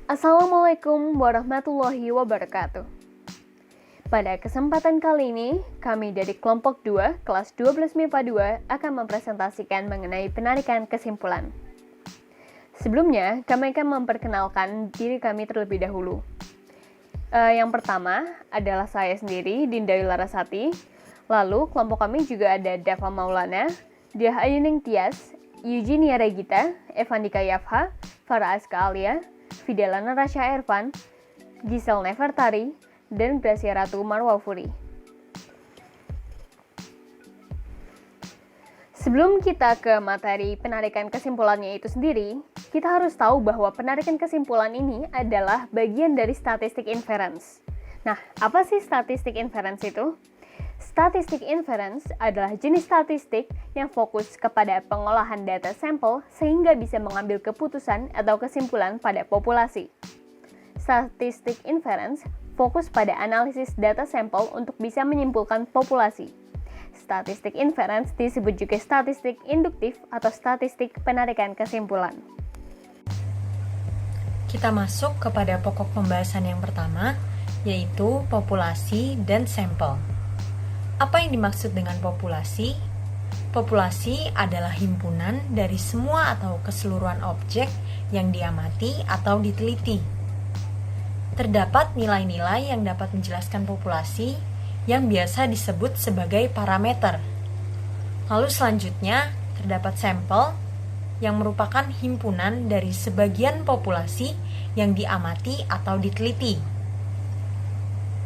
Assalamualaikum warahmatullahi wabarakatuh. Pada kesempatan kali ini, kami dari kelompok 2, kelas 12 MIPA 2 akan mempresentasikan mengenai penarikan kesimpulan. Sebelumnya, kami akan memperkenalkan diri kami terlebih dahulu. Yang pertama adalah saya sendiri, Dinda Larasati. Lalu, kelompok kami juga ada Dava Maulana, Diah Ayuning Tias, Eugenia Regita, Evandika Yafha, Farah Aska Alia, Fidelana Rasya Ervan, Gisel Nefertari, dan Gracia Ratu Marwafuri. Sebelum kita ke materi penarikan kesimpulannya itu sendiri, kita harus tahu bahwa penarikan kesimpulan ini adalah bagian dari statistik inference. Nah, apa sih statistik inference itu? Statistik inference adalah jenis statistik yang fokus kepada pengolahan data sampel sehingga bisa mengambil keputusan atau kesimpulan pada populasi. Statistik inference fokus pada analisis data sampel untuk bisa menyimpulkan populasi. Statistik inference disebut juga statistik induktif atau statistik penarikan kesimpulan. Kita masuk kepada pokok pembahasan yang pertama, yaitu populasi dan sampel. Apa yang dimaksud dengan populasi? Populasi adalah himpunan dari semua atau keseluruhan objek yang diamati atau diteliti. Terdapat nilai-nilai yang dapat menjelaskan populasi yang biasa disebut sebagai parameter. Lalu selanjutnya, terdapat sampel yang merupakan himpunan dari sebagian populasi yang diamati atau diteliti.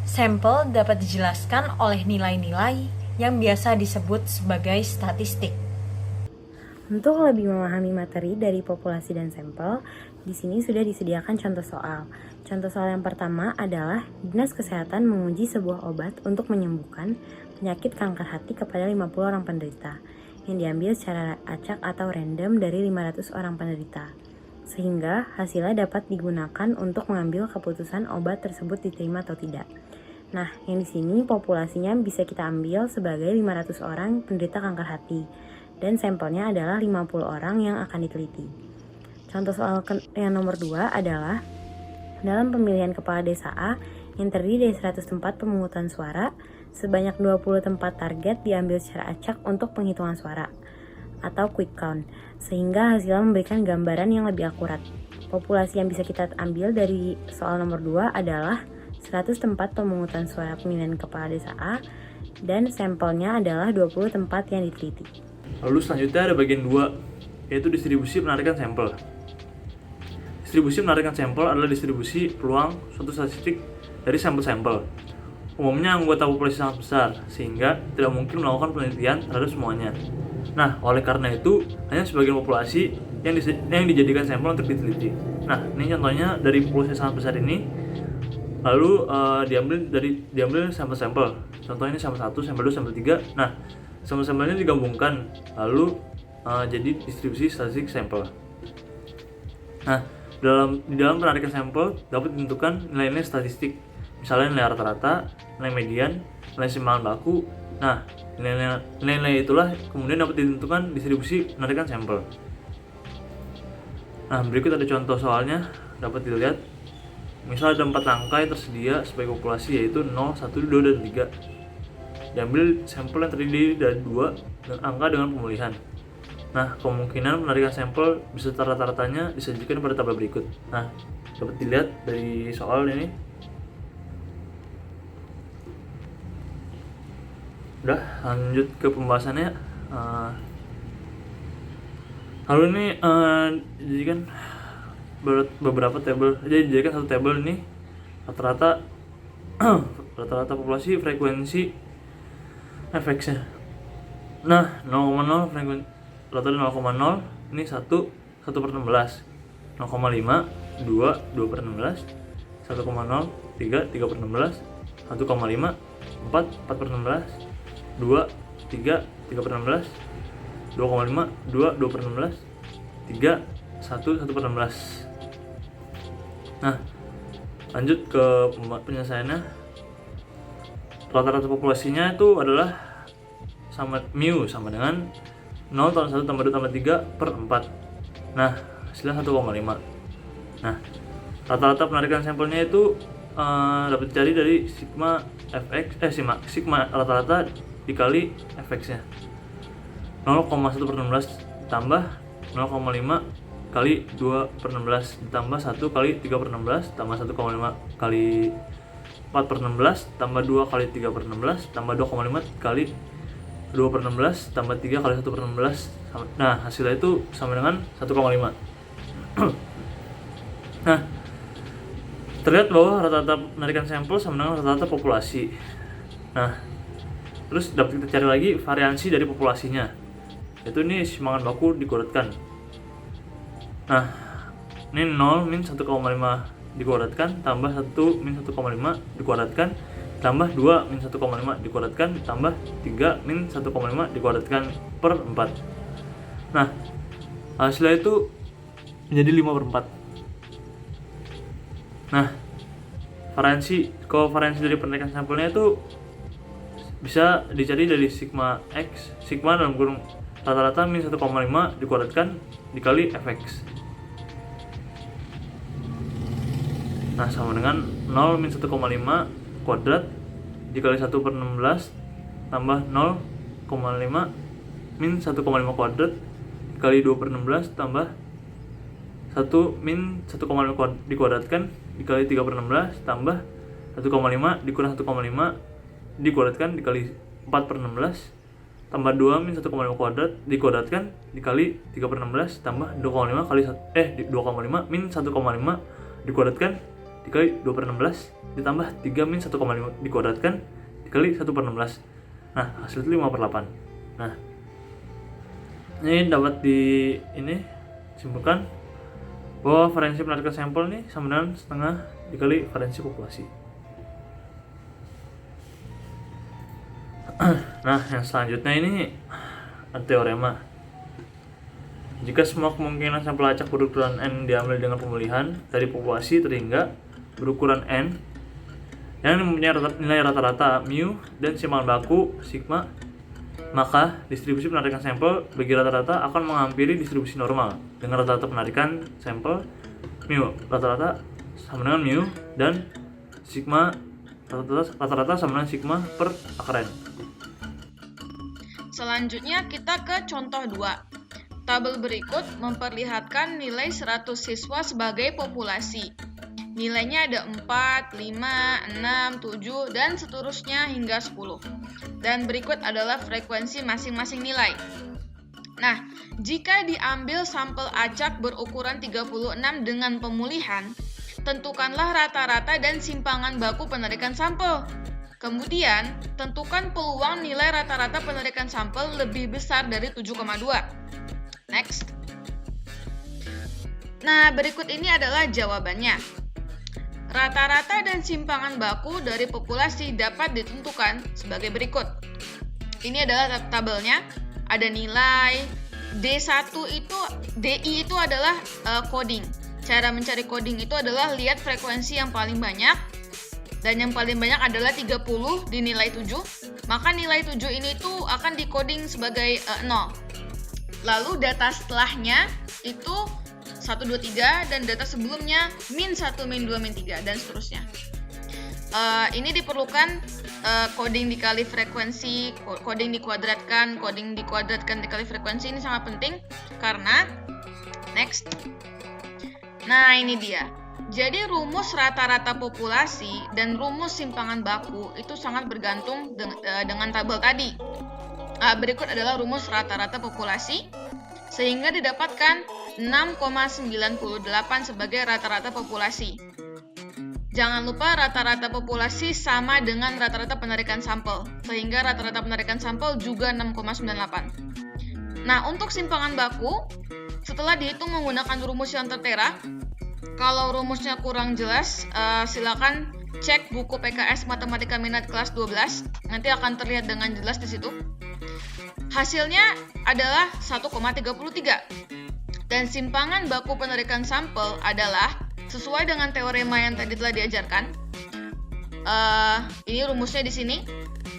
Sampel dapat dijelaskan oleh nilai-nilai yang biasa disebut sebagai statistik. Untuk lebih memahami materi dari populasi dan sampel, di sini sudah disediakan contoh soal. Contoh soal yang pertama adalah Dinas Kesehatan menguji sebuah obat untuk menyembuhkan penyakit kanker hati kepada 50 orang penderita yang diambil secara acak atau random dari 500 orang penderita. Sehingga hasilnya dapat digunakan untuk mengambil keputusan obat tersebut diterima atau tidak. Nah, yang di sini populasinya bisa kita ambil sebagai 500 orang penderita kanker hati dan sampelnya adalah 50 orang yang akan diteliti. Contoh soal yang nomor 2 adalah dalam pemilihan kepala desa A yang terdiri dari 100 tempat pemungutan suara, sebanyak 20 tempat target diambil secara acak untuk penghitungan suara atau quick count, sehingga hasilnya memberikan gambaran yang lebih akurat. Populasi yang bisa kita ambil dari soal nomor 2 adalah 100 tempat pemungutan suara pemilihan kepala desa A dan sampelnya adalah 20 tempat yang diteliti. Lalu selanjutnya ada bagian 2, yaitu distribusi penarikan sampel. Distribusi penarikan sampel adalah distribusi peluang suatu statistik dari sampel-sampel. Umumnya anggota populasi sangat besar, sehingga tidak mungkin melakukan penelitian terhadap semuanya. Nah, oleh karena itu, hanya sebagian populasi yang dijadikan sampel untuk diteliti. Nah, ini contohnya dari populasi sangat besar ini, lalu diambil sampel-sampel. Contohnya ini sampel 1, sampel 2, sampel 3. Nah, sampel-sampelnya digabungkan lalu jadi distribusi statistik sampel. Nah, di dalam penarikan sampel dapat ditentukan nilai-nilai statistik. Misalnya nilai rata-rata, nilai median, nilai simpangan baku. Nah, nilai-nilai itulah kemudian dapat ditentukan distribusi penarikan sampel. Nah, berikut ada contoh soalnya, dapat dilihat. Misal ada 4 angka yang tersedia sebagai populasi, yaitu 0, 1, 2, dan 3. Diambil sampel yang terdiri dari 2 dan angka dengan pemulihan. Nah, kemungkinan penarikan sampel beserta rata-ratanya disajikan pada tabel berikut. Nah, dapat dilihat dari soal ini. Udah, lanjut ke pembahasannya. Lalu ini dijadikan beberapa tabel, jadi dijadikan satu tabel ini rata-rata populasi, frekuensi, efeknya. Nah, 0,0 frekuensi rata-rata 0,0 ini 1/16, 0,5 2 per 16, 1,0 3 per 16, 1,5 4 per 16, 2 3 per 16, 2,5 2 per 16, 3 1 per 16. Nah, lanjut ke penyelesaiannya. Rata-rata populasinya itu adalah mu sama dengan 0 tambah 1 tambah 2 tambah 3 per 4. Nah, hasilnya 1,5. Nah, Rata-rata penarikan sampelnya itu dapat dicari dari sigma sigma rata-rata dikali fx-nya. 0,1/16 ditambah 0,5 kali 2/16 ditambah 1 kali 3/16 tambah 1,5 kali 4/16 tambah 2 kali 3/16 tambah 2,5 kali 2/16 tambah 3 kali 1/16. Nah, hasilnya itu sama dengan 1,5. Nah, terlihat bahwa rata-rata penarikan sampel sama dengan rata-rata populasi. Nah, terus dapat kita cari lagi variansi dari populasinya, yaitu ini simpangan baku dikuadratkan. Nah, ini 0 min 1,5 dikuadratkan tambah 1 min 1,5 dikuadratkan tambah 2 min 1,5 dikuadratkan tambah 3 min 1,5 dikuadratkan per 4. Nah, hasilnya itu menjadi 5/4. Nah, variansi dari penarikan sampelnya itu bisa dicari dari sigma x, sigma dalam kurung rata-rata min 1,5 dikuadratkan dikali fx. Nah, sama dengan 0 min 1,5 kuadrat dikali 1/16 tambah 0,5 min 1,5 kuadrat dikali 2/16 tambah 1 min 1,5 dikuadratkan dikali 3/16 tambah 1,5 dikurang 1,5 dikuadratkan dikali 4/16 tambah 2 min 1,5 kuadrat dikuadratkan dikali 3/16 tambah 2,5 kali 2,5 min 1,5 dikuadratkan dikali 2/16 ditambah 3 min 1,5 dikuadratkan dikali 1/16. Nah, hasil itu 5/8. Nah, ini dapat simpulkan bahwa variansi penarikan sampel nih sama dengan setengah dikali variansi populasi. Nah, yang selanjutnya ini teorema. Jika semua kemungkinan sampel acak berukuran N diambil dengan pemulihan dari populasi terhingga berukuran N yang mempunyai nilai rata-rata mu dan simpangan baku sigma, maka distribusi penarikan sampel bagi rata-rata akan menghampiri distribusi normal dengan rata-rata penarikan sampel mu rata-rata sama dengan mu dan sigma rata-rata sama dengan sigma per akar N. Selanjutnya kita ke contoh 2. Tabel berikut memperlihatkan nilai 100 siswa sebagai populasi. Nilainya ada 4, 5, 6, 7, dan seterusnya hingga 10. Dan berikut adalah frekuensi masing-masing nilai. Nah, jika diambil sampel acak berukuran 36 dengan pemulihan, tentukanlah rata-rata dan simpangan baku penarikan sampel. Kemudian, tentukan peluang nilai rata-rata penarikan sampel lebih besar dari 7,2. Next. Nah, berikut ini adalah jawabannya. Rata-rata dan simpangan baku dari populasi dapat ditentukan sebagai berikut. Ini adalah tabelnya. Ada nilai D1 DI itu adalah coding. Cara mencari coding itu adalah lihat frekuensi yang paling banyak. Dan yang paling banyak adalah 30 di nilai 7. Maka nilai 7 ini tuh akan dikoding sebagai 0. Lalu data setelahnya itu 1, 2, 3 dan data sebelumnya min 1, min 2, min 3 dan seterusnya. Ini diperlukan coding dikali frekuensi, coding dikuadratkan dikali frekuensi. Ini sangat penting karena next. Nah, ini dia. Jadi rumus rata-rata populasi dan rumus simpangan baku itu sangat bergantung dengan tabel tadi. Berikut adalah rumus rata-rata populasi sehingga didapatkan 6,98 sebagai rata-rata populasi. Jangan lupa rata-rata populasi sama dengan rata-rata penarikan sampel, sehingga rata-rata penarikan sampel juga 6,98. Nah, untuk simpangan baku, setelah dihitung menggunakan rumus yang tertera, kalau rumusnya kurang jelas, silakan cek buku PKS Matematika Minat kelas 12, nanti akan terlihat dengan jelas di situ. Hasilnya adalah 1,33. Dan simpangan baku penarikan sampel adalah sesuai dengan teorema yang tadi telah diajarkan. Ini rumusnya di sini.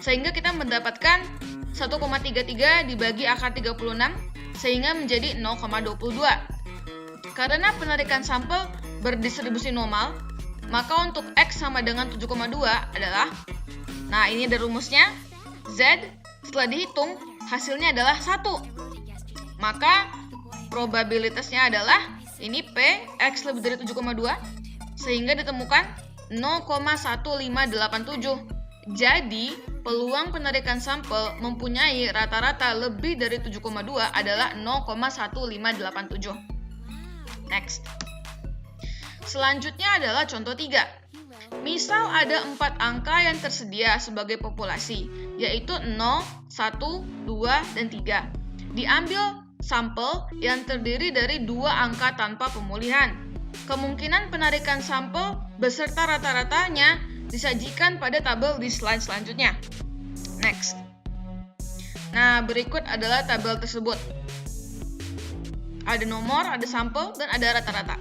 Sehingga kita mendapatkan 1,33 dibagi akar 36 sehingga menjadi 0,22. Karena penarikan sampel berdistribusi normal, maka untuk X sama dengan 7,2 adalah, nah ini ada rumusnya, Z setelah dihitung hasilnya adalah 1. Maka probabilitasnya adalah ini P, X lebih dari 7,2, sehingga ditemukan 0,1587. Jadi, peluang penarikan sampel mempunyai rata-rata lebih dari 7,2 adalah 0,1587. Next. Selanjutnya adalah contoh 3. Misal ada 4 angka yang tersedia sebagai populasi, yaitu 0, 1, 2, dan 3. Diambil sampel yang terdiri dari 2 angka tanpa pemulihan. Kemungkinan penarikan sampel beserta rata-ratanya disajikan pada tabel di slide selanjutnya. Next. Nah, berikut adalah tabel tersebut. Ada nomor, ada sampel, dan ada rata-rata.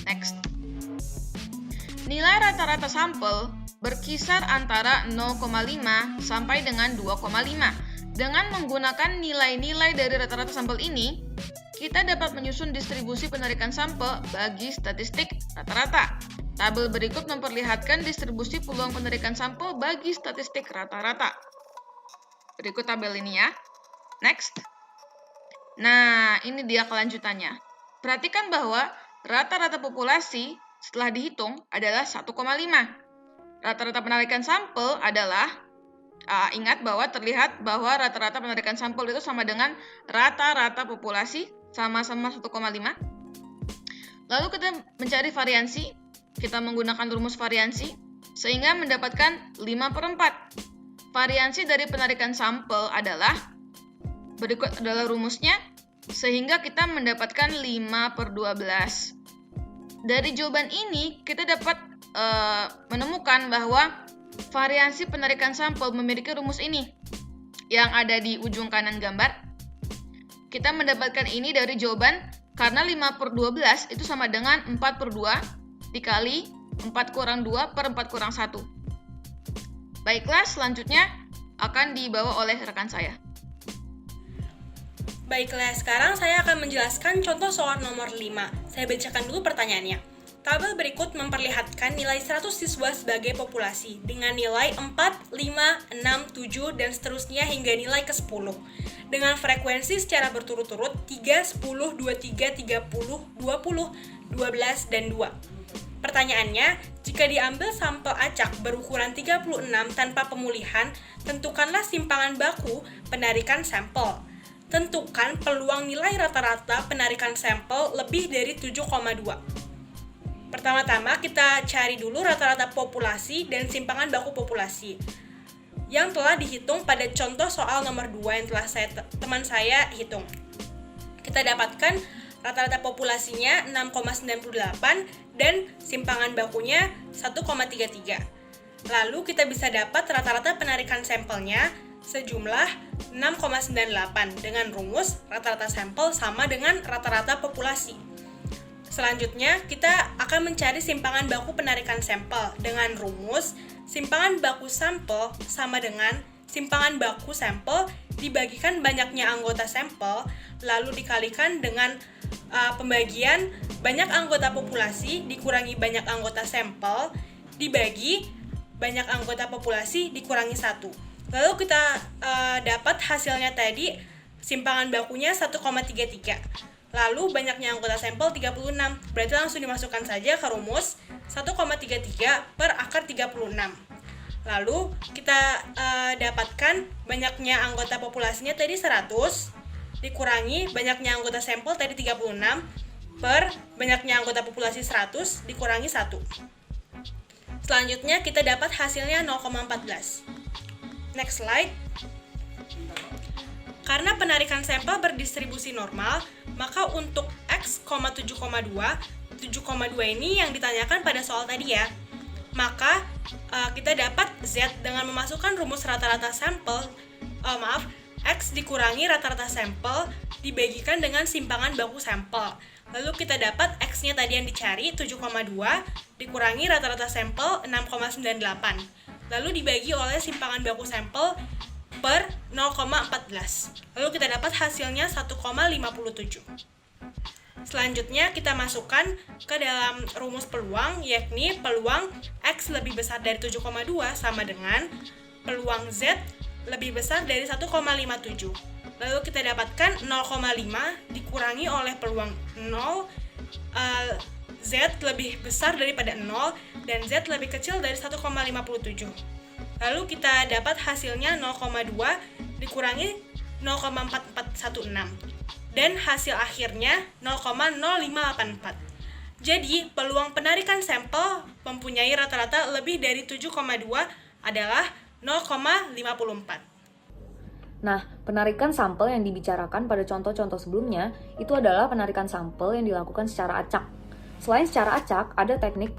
Next. Nilai rata-rata sampel berkisar antara 0,5 sampai dengan 2,5. Dengan menggunakan nilai-nilai dari rata-rata sampel ini, kita dapat menyusun distribusi penarikan sampel bagi statistik rata-rata. Tabel berikut memperlihatkan distribusi peluang penarikan sampel bagi statistik rata-rata. Berikut tabel ini ya. Next. Nah, ini dia kelanjutannya. Perhatikan bahwa rata-rata populasi setelah dihitung adalah 1,5. Rata-rata penarikan sampel adalah, ingat bahwa terlihat bahwa rata-rata penarikan sampel itu sama dengan rata-rata populasi sama-sama 1,5. Lalu kita mencari variansi. Kita menggunakan rumus variansi sehingga mendapatkan 5/4. Variansi dari penarikan sampel adalah, berikut adalah rumusnya, sehingga kita mendapatkan 5/12. Dari jawaban ini kita dapat menemukan bahwa variansi penarikan sampel memiliki rumus ini yang ada di ujung kanan gambar. Kita mendapatkan ini dari jawaban karena 5/12 itu sama dengan 4/2 dikali 4 kurang 2 per 4 kurang 1. Baiklah, selanjutnya akan dibawa oleh rekan saya. Baiklah, sekarang saya akan menjelaskan contoh soal nomor 5. Saya bacakan dulu pertanyaannya. Tabel berikut memperlihatkan nilai 100 siswa sebagai populasi dengan nilai 4, 5, 6, 7, dan seterusnya hingga nilai ke-10 dengan frekuensi secara berturut-turut 3, 10, 23, 30, 20, 12, dan 2. Pertanyaannya, jika diambil sampel acak berukuran 36 tanpa pemulihan, tentukanlah simpangan baku penarikan sampel. Tentukan peluang nilai rata-rata penarikan sampel lebih dari 7,2. Pertama-tama kita cari dulu rata-rata populasi dan simpangan baku populasi yang telah dihitung pada contoh soal nomor 2 yang telah teman saya hitung. Kita dapatkan rata-rata populasinya 6,98 dan simpangan bakunya 1,33. Lalu kita bisa dapat rata-rata penarikan sampelnya sejumlah 6,98 dengan rumus rata-rata sampel sama dengan rata-rata populasi. Selanjutnya, kita akan mencari simpangan baku penarikan sampel dengan rumus simpangan baku sampel sama dengan simpangan baku sampel dibagikan banyaknya anggota sampel lalu dikalikan dengan pembagian banyak anggota populasi dikurangi banyak anggota sampel dibagi banyak anggota populasi dikurangi 1. Lalu kita dapat hasilnya tadi simpangan bakunya 1,33. Lalu banyaknya anggota sampel 36. Berarti langsung dimasukkan saja ke rumus 1,33 per akar 36. Lalu kita dapatkan banyaknya anggota populasinya tadi 100 dikurangi banyaknya anggota sampel tadi 36 per banyaknya anggota populasi 100 dikurangi 1. Selanjutnya kita dapat hasilnya 0,14. Next slide. Karena penarikan sampel berdistribusi normal, maka untuk X, 7,2 ini yang ditanyakan pada soal tadi ya. Maka kita dapat Z dengan memasukkan rumus rata-rata sampel, X dikurangi rata-rata sampel dibagikan dengan simpangan baku sampel. Lalu kita dapat X-nya tadi yang dicari 7,2 dikurangi rata-rata sampel 6,98. Lalu dibagi oleh simpangan baku sampel per 0,14. Lalu kita dapat hasilnya 1,57. Selanjutnya kita masukkan ke dalam rumus peluang, yakni peluang X lebih besar dari 7,2 sama dengan peluang Z lebih besar dari 1,57. Lalu kita dapatkan 0,5 dikurangi oleh peluang 0, Z lebih besar daripada 0, dan Z lebih kecil dari 1,57. Lalu kita dapat hasilnya 0,2 dikurangi 0,4416. Dan hasil akhirnya 0,0584. Jadi, peluang penarikan sampel mempunyai rata-rata lebih dari 7,2 adalah 0,54. Nah, penarikan sampel yang dibicarakan pada contoh-contoh sebelumnya itu adalah penarikan sampel yang dilakukan secara acak. Selain secara acak, ada teknik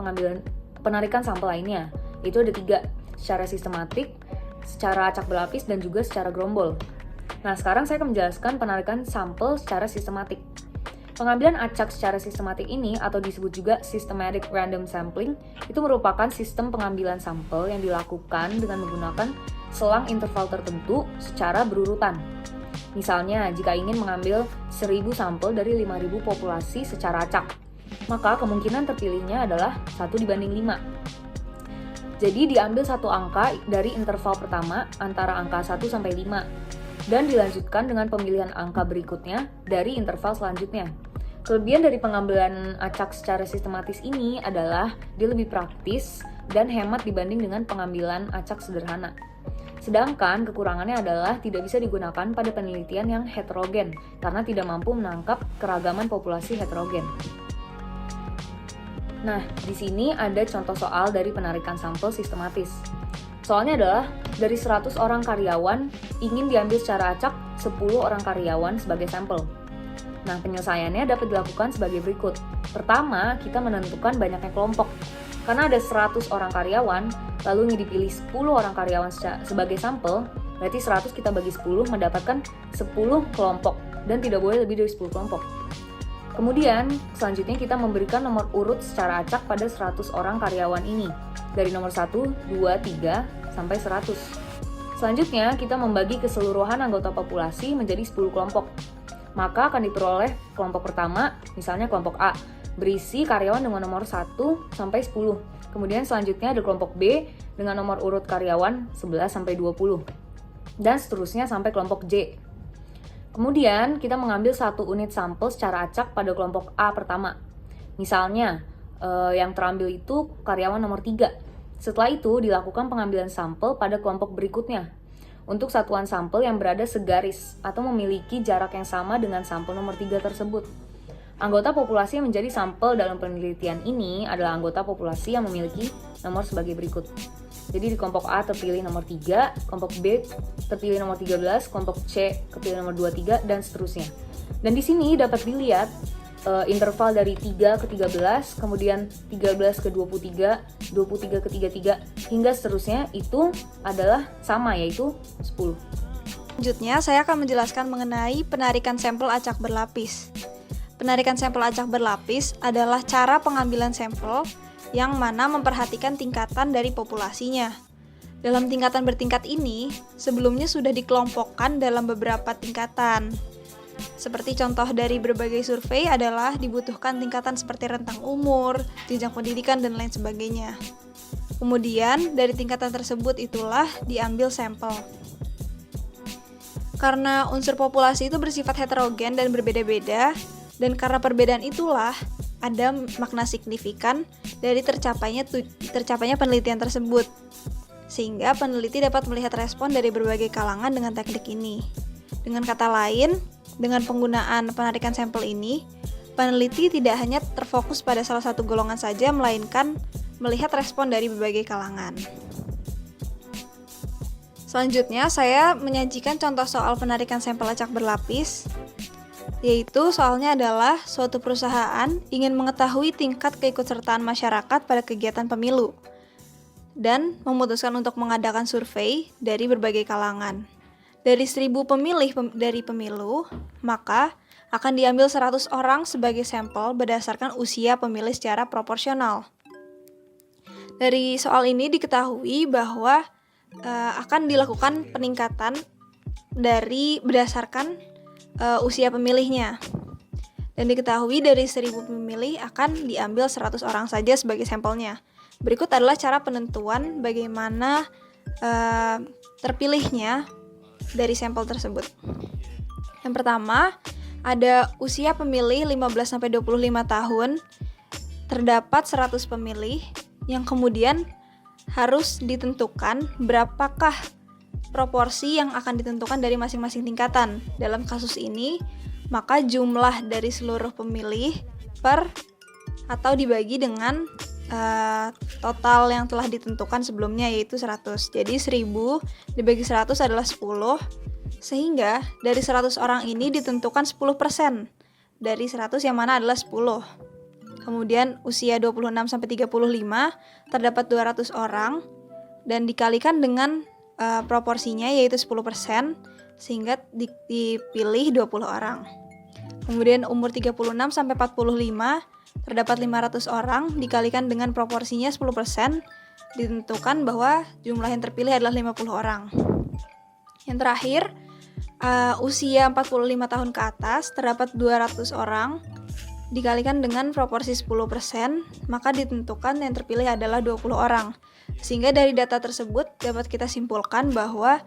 penarikan sampel lainnya, yaitu ada 3, secara sistematik, secara acak berlapis, dan juga secara gerombol. Nah, sekarang saya akan menjelaskan penarikan sampel secara sistematik. Pengambilan acak secara sistematik ini, atau disebut juga systematic random sampling, itu merupakan sistem pengambilan sampel yang dilakukan dengan menggunakan selang interval tertentu secara berurutan. Misalnya, jika ingin mengambil 1000 sampel dari 5000 populasi secara acak, maka kemungkinan terpilihnya adalah 1:5. Jadi diambil satu angka dari interval pertama antara angka 1 sampai 5, dan dilanjutkan dengan pemilihan angka berikutnya dari interval selanjutnya. Kelebihan dari pengambilan acak secara sistematis ini adalah dia lebih praktis dan hemat dibanding dengan pengambilan acak sederhana. Sedangkan kekurangannya adalah tidak bisa digunakan pada penelitian yang heterogen karena tidak mampu menangkap keragaman populasi heterogen. Nah, di sini ada contoh soal dari penarikan sampel sistematis. Soalnya adalah dari 100 orang karyawan ingin diambil secara acak 10 orang karyawan sebagai sampel. Nah, penyelesaiannya dapat dilakukan sebagai berikut. Pertama, kita menentukan banyaknya kelompok. Karena ada 100 orang karyawan, lalu dipilih 10 orang karyawan sebagai sampel, berarti 100 kita bagi 10 mendapatkan 10 kelompok, dan tidak boleh lebih dari 10 kelompok. Kemudian, selanjutnya kita memberikan nomor urut secara acak pada 100 orang karyawan ini, dari nomor 1, 2, 3, sampai 100. Selanjutnya, kita membagi keseluruhan anggota populasi menjadi 10 kelompok. Maka akan diperoleh kelompok pertama, misalnya kelompok A, berisi karyawan dengan nomor 1 sampai 10. Kemudian selanjutnya ada kelompok B dengan nomor urut karyawan 11 sampai 20. Dan seterusnya sampai kelompok J. Kemudian kita mengambil 1 unit sampel secara acak pada kelompok A pertama. Misalnya, yang terambil itu karyawan nomor 3. Setelah itu dilakukan pengambilan sampel pada kelompok berikutnya untuk satuan sampel yang berada segaris atau memiliki jarak yang sama dengan sampel nomor 3 tersebut. Anggota populasi yang menjadi sampel dalam penelitian ini adalah anggota populasi yang memiliki nomor sebagai berikut. Jadi di kelompok A terpilih nomor 3, kelompok B terpilih nomor 13, kelompok C terpilih nomor 23, dan seterusnya. Dan di sini dapat dilihat interval dari 3 ke 13, kemudian 13 ke 23, 23 ke 33, hingga seterusnya itu adalah sama, yaitu 10. Selanjutnya, saya akan menjelaskan mengenai penarikan sampel acak berlapis. Penarikan sampel acak berlapis adalah cara pengambilan sampel yang mana memperhatikan tingkatan dari populasinya. Dalam tingkatan bertingkat ini, sebelumnya sudah dikelompokkan dalam beberapa tingkatan. Seperti contoh dari berbagai survei adalah dibutuhkan tingkatan seperti rentang umur, jenjang pendidikan, dan lain sebagainya. Kemudian, dari tingkatan tersebut itulah diambil sampel. Karena unsur populasi itu bersifat heterogen dan berbeda-beda, dan karena perbedaan itulah ada makna signifikan dari tercapainya penelitian tersebut, sehingga peneliti dapat melihat respon dari berbagai kalangan dengan teknik ini. Dengan kata lain, dengan penggunaan penarikan sampel ini, peneliti tidak hanya terfokus pada salah satu golongan saja, melainkan melihat respon dari berbagai kalangan. Selanjutnya, saya menyajikan contoh soal penarikan sampel acak berlapis, yaitu soalnya adalah suatu perusahaan ingin mengetahui tingkat keikutsertaan masyarakat pada kegiatan pemilu dan memutuskan untuk mengadakan survei dari berbagai kalangan. Dari 1000 pemilih dari pemilu, maka akan diambil 100 orang sebagai sampel berdasarkan usia pemilih secara proporsional. Dari soal ini diketahui bahwa akan dilakukan peningkatan berdasarkan usia pemilihnya. Dan diketahui dari 1000 pemilih akan diambil 100 orang saja sebagai sampelnya. Berikut adalah cara penentuan bagaimana terpilihnya dari sampel tersebut. Yang pertama, ada usia pemilih 15-25 tahun, terdapat 100 pemilih, yang kemudian harus ditentukan berapakah proporsi yang akan ditentukan dari masing-masing tingkatan. Dalam kasus ini, maka jumlah dari seluruh pemilih atau dibagi dengan total yang telah ditentukan sebelumnya, yaitu 100. Jadi 1000 dibagi 100 adalah 10, sehingga dari 100 orang ini ditentukan 10% dari 100 yang mana adalah 10. Kemudian usia 26-35 terdapat 200 orang dan dikalikan dengan proporsinya yaitu 10%, sehingga dipilih 20 orang. Kemudian umur 36-45 terdapat 500 orang dikalikan dengan proporsinya 10%, ditentukan bahwa jumlah yang terpilih adalah 50 orang. Yang terakhir, usia 45 tahun ke atas terdapat 200 orang dikalikan dengan proporsi 10%, maka ditentukan yang terpilih adalah 20 orang. Sehingga dari data tersebut dapat kita simpulkan bahwa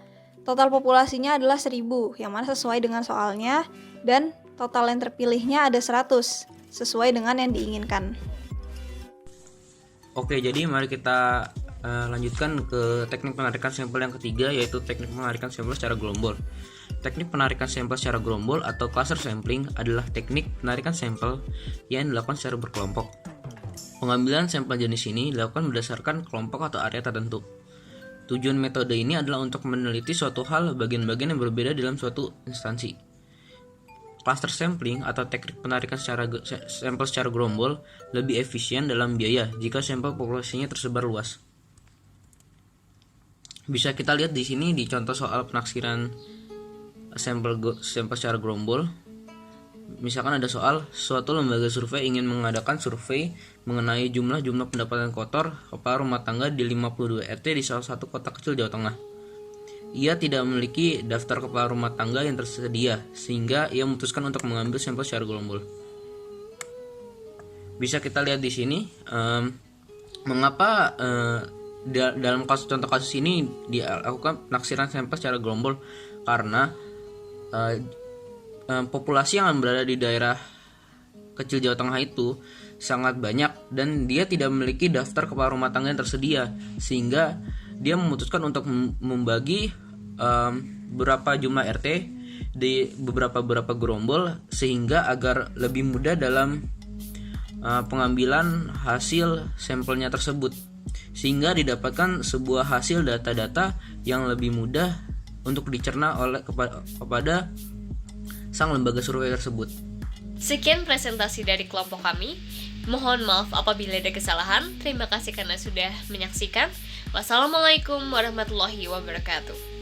total populasinya adalah 1000, yang mana sesuai dengan soalnya, dan total yang terpilihnya ada 100, sesuai dengan yang diinginkan. Oke, jadi mari kita lanjutkan ke teknik penarikan sampel yang ketiga, yaitu teknik penarikan sampel secara gerombol. Teknik penarikan sampel secara gerombol atau cluster sampling adalah teknik penarikan sampel yang dilakukan secara berkelompok. Pengambilan sampel jenis ini dilakukan berdasarkan kelompok atau area tertentu. Tujuan metode ini adalah untuk meneliti suatu hal bagian-bagian yang berbeda dalam suatu instansi. Cluster sampling atau teknik penarikan sampel secara gerombol lebih efisien dalam biaya jika sampel populasinya tersebar luas. Bisa kita lihat di sini di contoh soal penaksiran sampel secara gerombol. Misalkan ada soal, suatu lembaga survei ingin mengadakan survei mengenai jumlah pendapatan kotor kepala rumah tangga di 52 RT di salah satu kota kecil Jawa Tengah. Ia tidak memiliki daftar kepala rumah tangga yang tersedia, sehingga ia memutuskan untuk mengambil sampel secara gerombol. Bisa kita lihat di sini, mengapa dalam contoh kasus ini dilakukan penaksiran sampel secara gerombol, karena populasi yang berada di daerah kecil Jawa Tengah itu sangat banyak dan dia tidak memiliki daftar kepala rumah tangga yang tersedia, sehingga dia memutuskan untuk membagi berapa jumlah RT di beberapa gerombol, sehingga agar lebih mudah dalam pengambilan hasil sampelnya tersebut, sehingga didapatkan sebuah hasil data-data yang lebih mudah untuk dicerna oleh kepada sang lembaga survei tersebut. Sekian presentasi dari kelompok kami. Mohon maaf apabila ada kesalahan. Terima kasih karena sudah menyaksikan. Wassalamualaikum warahmatullahi wabarakatuh.